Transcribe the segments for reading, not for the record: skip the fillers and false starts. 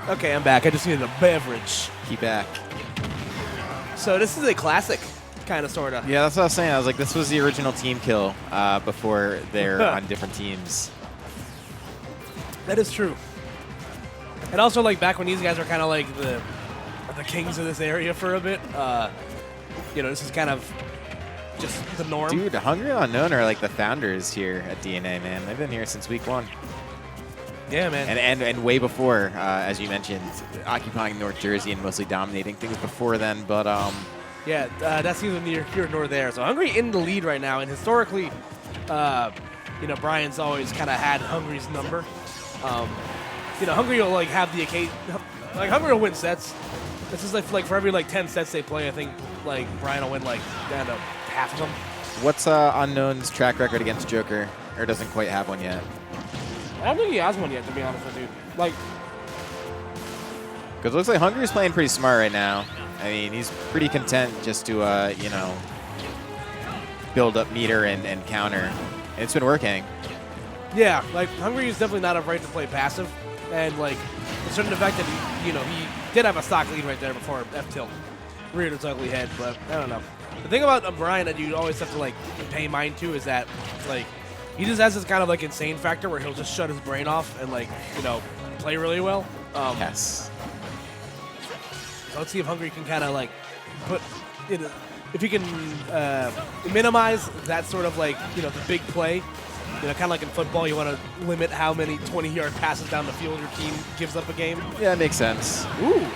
Okay, I'm back. I just needed a beverage. Keep back. So this is a classic, kind of, sort of. Yeah, that's what I was saying. I was like, this was the original team kill before they're on different teams. That is true. And also, like, back when these guys were kind of like the kings of this area for a bit, you know, this is kind of just the norm. Dude, Hungry Unknown are like the founders here at DNA, man. They've been here since week 1. Yeah, man. And way before, as you mentioned, occupying North Jersey and mostly dominating things before then. But yeah, that's either here nor there. So Hungry in the lead right now, and historically, you know, Brian's always kind of had Hungry's number. You know, Hungry will like have the occasion, like Hungry will win sets. This is like for every like 10 sets they play, I think like Brian will win like down to half of them. what's Unknown's track record against Joker? Or doesn't quite have one yet? I don't think he has one yet, to be honest with you. Like, because it looks like Hungry's playing pretty smart right now. I mean, he's pretty content just to, you know, build up meter and counter. And it's been working. yeah, like Hungry is definitely not afraid to play passive, and like considering the fact that he, you know, he did have a stock lead right there before F tilt reared its ugly head. But I don't know. The thing about Brian that you always have to like pay mind to is that like he just has this kind of like insane factor where he'll just shut his brain off and like, you know, play really well. Yes. So let's see if Hungry can kind of like put, you know, if he can minimize that sort of like, you know, the big play. You know, kind of like in football, you want to limit how many 20-yard passes down the field your team gives up a game. Yeah, that makes sense. Ooh.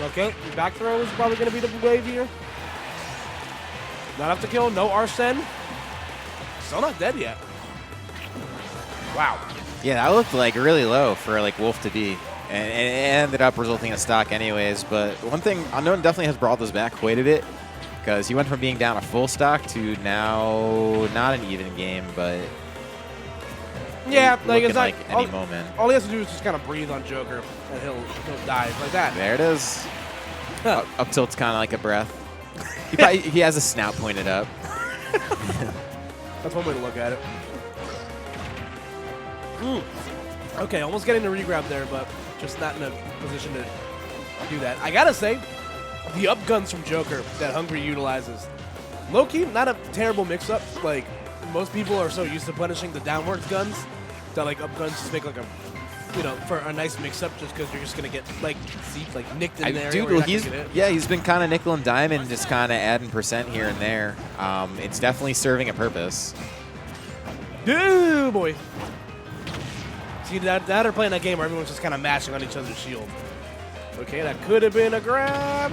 Okay, back throw is probably going to be the wave here. Not up to kill, no Arsene. Still not dead yet. Wow. Yeah, that looked like really low for like Wolf to be. And it ended up resulting in a stock anyways. But one thing, Unknown definitely has brought this back quite a bit. Because he went from being down a full stock to now not an even game, but yeah, like it's like not, any moment. All he has to do is just kind of breathe on Joker, and he'll dive like that. There it is. Huh. Up tilt's kind of like a breath. He has a snout pointed up. That's one way to look at it. Okay, almost getting the regrab there, but just not in a position to do that. I gotta say, the up guns from Joker that Hungry utilizes, low-key, not a terrible mix-up. Like, most people are so used to punishing the downwards guns that, like, up guns just make, like, a, you know, for a nice mix-up just because you're just going to get, like, nicked in there. Dude, well, he's been kind of nickel and dime and just kind of adding percent here and there. It's definitely serving a purpose. Oh, boy. See, that are playing that game where everyone's just kind of mashing on each other's shield. Okay, that could have been a grab.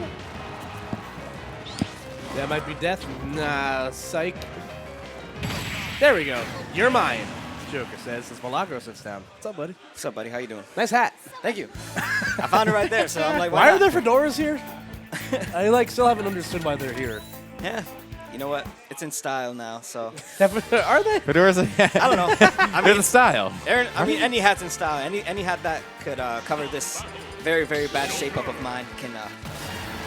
That might be death. Nah, psych. There we go. You're mine, Joker says as Milagro sits down. What's up, buddy? What's up, buddy? How you doing? Nice hat. Thank you. I found it right there, so I'm like, why are there fedoras here? I like still haven't understood why they're here. Yeah. You know what? It's in style now, so. Are they? Fedoras, I don't know. they're the style. Any hat's in style. Any hat that could cover this very, very bad shape up of mine can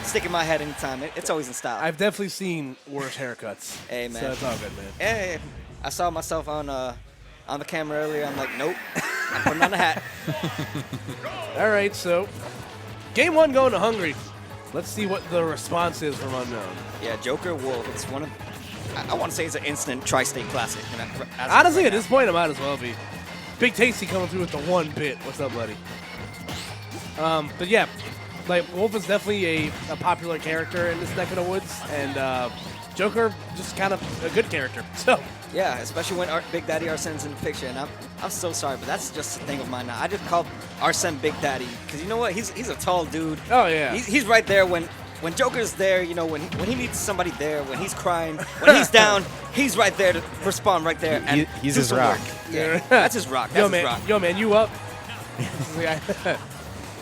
stick in my head anytime. It's always in style. I've definitely seen worse haircuts. Hey, man. So it's all good, man. Hey, I saw myself on the camera earlier. I'm like, nope. I'm putting on the hat. All right, so game 1 going to Hungry. Let's see what the response is from Unknown. Yeah, Joker Wolf. It's one of, I want to say it's an instant tri-state classic. Honestly, at this point, it might as well be. Big Tasty coming through with the 1 bit. What's up, buddy? But yeah, like Wolf is definitely a popular character in this neck of the woods, and Joker just kind of a good character. So yeah, especially when Big Daddy Arsene's in the picture, and I'm so sorry, but that's just a thing of mine now. I just call Arsene Big Daddy because you know what? He's a tall dude. Oh yeah, he's right there when Joker's there. You know, when he needs somebody there, when he's crying, when he's down, he's right there to respond right there. And he's his rock. Yeah, that's his rock. That's his rock. Yo man, you up?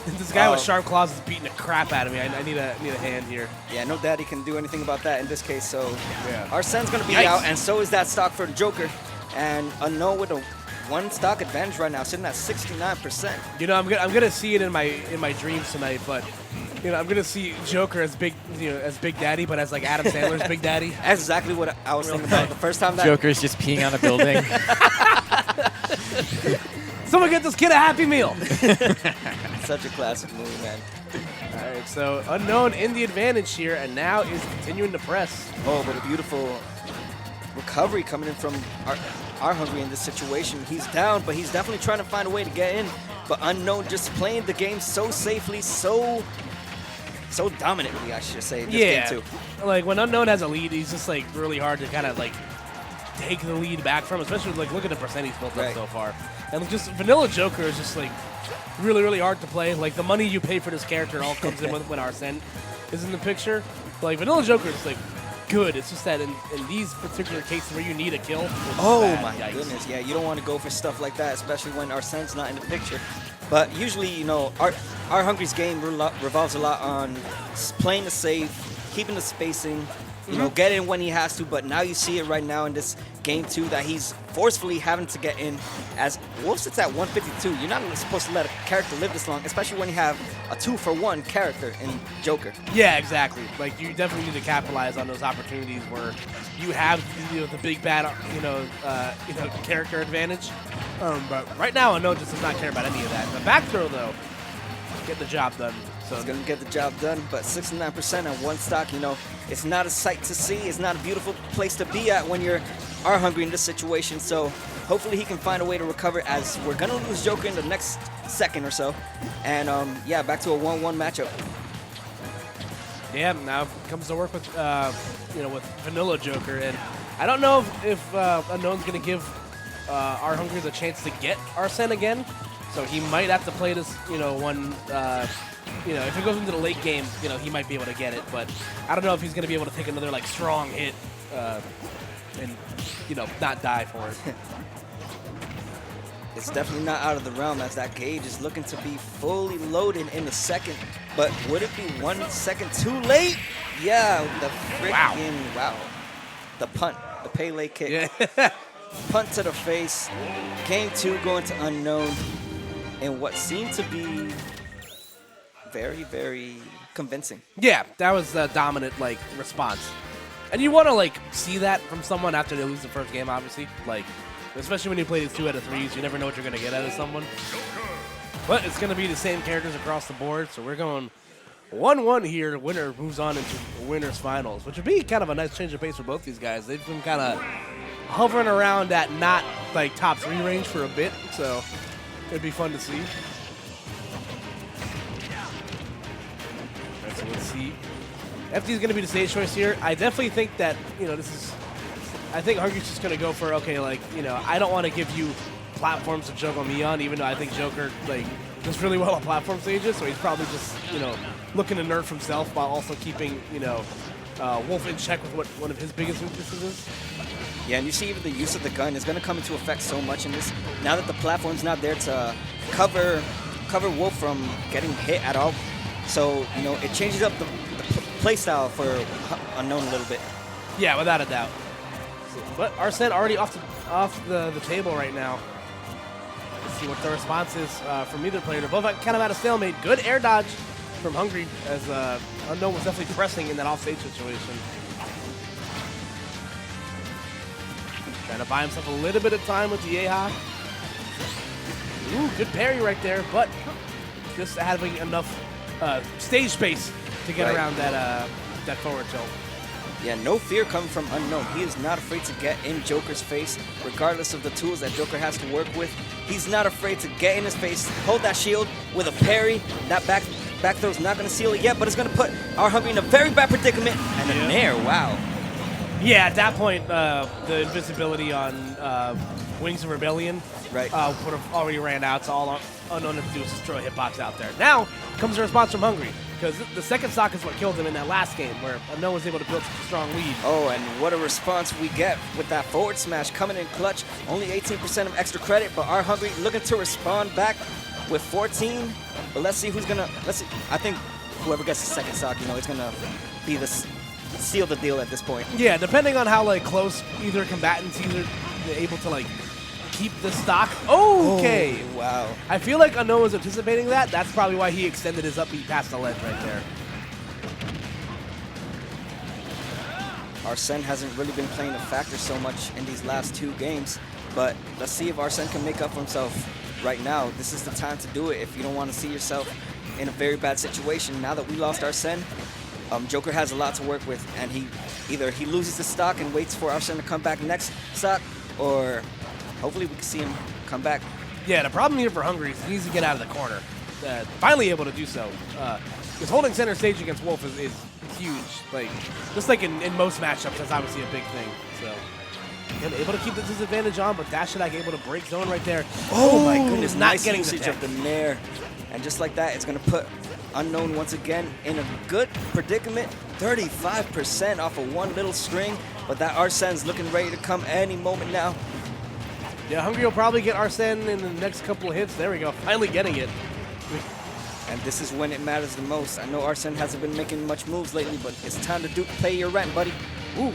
This guy with sharp claws is beating the crap out of me. I need a hand here. Yeah, no daddy can do anything about that in this case. So yeah. Arsene's gonna be out, and so is that stock for Joker. And Unknown with a 1 stock advantage right now, sitting at 69%. You know, I'm gonna see it in my dreams tonight. But You know, I'm gonna see Joker as big, as Big Daddy, but as like Adam Sandler's Big Daddy. That's exactly what I was thinking about the first time that. Joker's just peeing on a building. Someone get this kid a Happy Meal. Such a classic movie, man. All right, so Unknown in the advantage here, and now is continuing to press. Oh, but a beautiful recovery coming in from our Hungry in this situation. He's down, but he's definitely trying to find a way to get in. But Unknown just playing the game so safely, so dominantly, I should say, in this game too. Like when Unknown has a lead, he's just like really hard to kind of like take the lead back from, especially like look at the percent he's built up so far. And just Vanilla Joker is just like really, really hard to play. Like the money you pay for this character all comes in when Arsene is in the picture. But, like Vanilla Joker is like good. It's just that in these particular cases where you need a kill. Oh my goodness, yeah, you don't want to go for stuff like that, especially when Arsene's not in the picture. But usually, you know, our Hungry's game revolves a lot on playing the safe, keeping the spacing, you know, get in when he has to. But now you see it right now in this game too that he's forcefully having to get in. As Wolf sits at 152, you're not supposed to let a character live this long, especially when you have a 2-for-1 character in Joker. Yeah, exactly. Like you definitely need to capitalize on those opportunities where you have the big bad character advantage. But right now, Unknown just does not care about any of that. The back throw though, get the job done. So he's gonna get the job done, but 69% on one stock, you know, it's not a sight to see. It's not a beautiful place to be at when you're Hungry in this situation. So hopefully he can find a way to recover, as we're gonna lose Joker in the next second or so. And yeah, back to a 1-1 matchup. Yeah, now comes to work with with Vanilla Joker, and I don't know if Unknown's gonna give our Hungry the chance to get Arsene again. So he might have to play this, one. If it goes into the late game, he might be able to get it, but I don't know if he's going to be able to take another like strong hit and not die for it. It's definitely not out of the realm, as that gauge is looking to be fully loaded in the second. But would it be 1 second too late? Yeah, the freaking wow. The punt, the Pele kick. Yeah. Punt to the face. Game 2 going to Unknown in what seemed to be very, very convincing. Yeah, that was a dominant response. And you want to see that from someone after they lose the first game, obviously. Especially when you play these 2 out of 3s, you never know what you're going to get out of someone. But it's going to be the same characters across the board, so we're going 1-1 here. Winner moves on into winners finals, which would be kind of a nice change of pace for both these guys. They've been kind of hovering around that not top 3 range for a bit, so it'd be fun to see. Right, so let's see. FD is going to be the stage choice here. I definitely think that I think Hungry's just going to go for, I don't want to give you platforms to juggle me on, even though I think Joker, does really well on platform stages, so he's probably just, looking to nerf himself while also keeping, Wolf in check with what one of his biggest weaknesses is. Yeah, and you see even the use of the gun is going to come into effect so much in this. Now that the platform's not there to cover Wolf from getting hit at all, so, it changes up the play style for Unknown a little bit. Yeah, without a doubt. But Arsene already off the table right now. Let's see what the response is from either player. They're both kind of at a stalemate. Good air dodge from Hungry, as Unknown was definitely pressing in that offstage situation. Trying to buy himself a little bit of time with the Yeha. Ooh, good parry right there, but just having enough stage space to get around that forward tilt. Yeah, no fear coming from Unknown. He is not afraid to get in Joker's face, regardless of the tools that Joker has to work with. He's not afraid to get in his face, hold that shield with a parry. That back throw's not going to seal it yet, but it's going to put our Hungry in a very bad predicament. And a nair, wow. Yeah, at that point, the invisibility on Wings of Rebellion would have already ran out, so all Unknown had to do was just throw a hitbox out there. Now comes a response from Hungry, because the second stock is what killed him in that last game, where Unknown was able to build such a strong lead. Oh, and what a response we get with that forward smash coming in clutch. Only 18% of extra credit, but our Hungry looking to respond back with 14. But let's see who's going to, I think whoever gets the second stock, it's going to be the seal the deal at this point. Yeah, depending on how close either combatants either able to keep the stock. Okay. Oh, wow. I feel like Unknown was anticipating that. That's probably why he extended his up B past the ledge right there. Arsene hasn't really been playing a factor so much in these last 2 games, but let's see if Arsene can make up for himself right now. This is the time to do it if you don't want to see yourself in a very bad situation. Now that we lost Arsene, Joker has a lot to work with, and either he loses the stock and waits for Arsene to come back next stock, or hopefully we can see him come back. Yeah, the problem here for Hungry is he needs to get out of the corner. Finally able to do so. Because holding center stage against Wolf is huge. Like, just like in most matchups, that's obviously a big thing. So, again, able to keep the disadvantage on, but Dashadak able to break zone right there. Oh my goodness, not nice getting usage the of the Nair. And just like that, it's going to put Unknown once again in a good predicament. 35% off of one little string, but that Arsene's looking ready to come any moment now. Yeah, Hungry will probably get Arsene in the next couple of hits. There we go, finally getting it. And this is when it matters the most. I know Arsene hasn't been making much moves lately, but it's time to pay your rent, buddy. Ooh.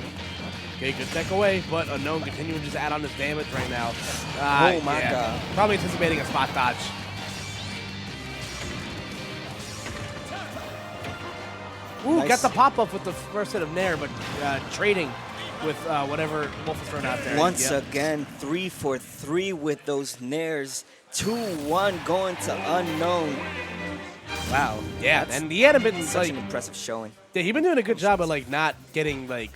Okay, good tech away, but Unknown continuing to just add on his damage right now. Oh my God. Probably anticipating a spot dodge. Ooh, Nice. got the pop-up with the first hit of Nair, but trading with whatever Wolf is throwing out there. Once Yep. again, 3 for 3 with those Nairs. 2-1 going to Unknown. Wow. Yeah, that's and he hadn't been such like, an impressive showing. yeah, he's been doing a good job of like not getting like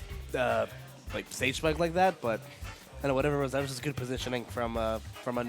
stage spike like that, but I don't know, whatever it was, that was just good positioning from Unknown.